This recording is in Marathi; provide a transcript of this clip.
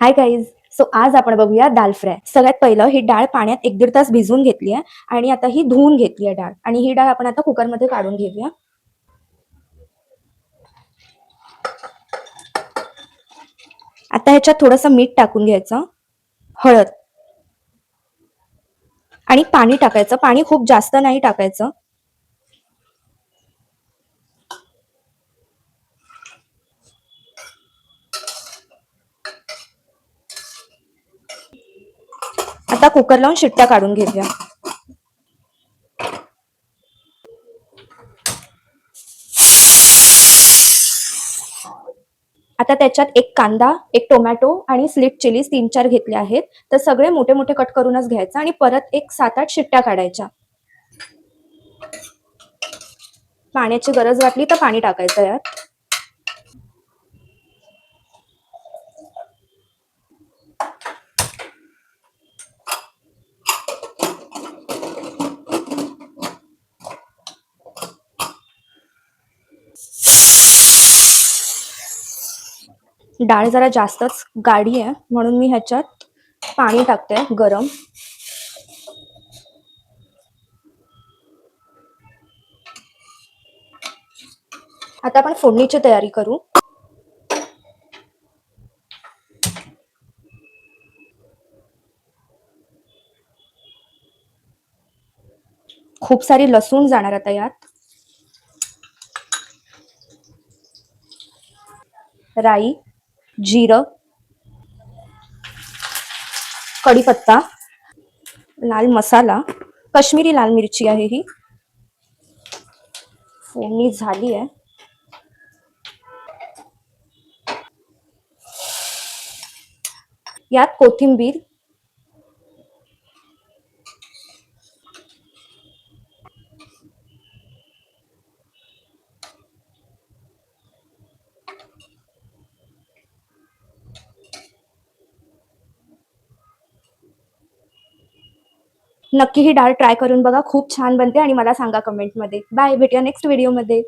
Hi guys. सो आज आपण बघूया दाल फ्राय. सगळ्यात पहिलं ही डाळ पाण्यात 1-1.5 तास भिजवून घेतली आहे आणि आता ही धुवून घेतली आहे डाळ आणि ही डाळ आपण आता कुकरमध्ये काढून घेऊया. आता ह्याच्यात थोडंसं मीठ टाकून घ्यायचं, हळद आणि पाणी टाकायचं. पाणी खूप जास्त नाही टाकायचं. आता कुकर लावून शिट्ट्या काढून घेऊया. आता त्याच्यात एक कांदा, एक टोमॅटो आणि स्लिट चिलीज 3-4 घेतले आहेत. तर सगळे मोठे मोठे कट करूनच घ्यायचं आणि परत एक 7-8 शिट्ट्या काढायच्या. पाण्याची गरज वाटली तर पाणी टाकायचं यात. डाळ जरा जास्तच गाढी आहे म्हणून मी ह्याच्यात पाणी टाकते गरम. आता आपण फोडणीची तयारी करू. खूप सारी लसूण जाणार आता यात. राई, जिरं, कढीपत्ता, लाल मसाला, काश्मीरी लाल मिरची आहे ही. फोडणी झाली आहे. यात कोथिंबीर, नक्की ही डाळ ट्राय करून बघा. खूप छान बनते आणि मला सांगा कमेंटमध्ये. बाय, भेटूया नेक्स्ट व्हिडिओमध्ये.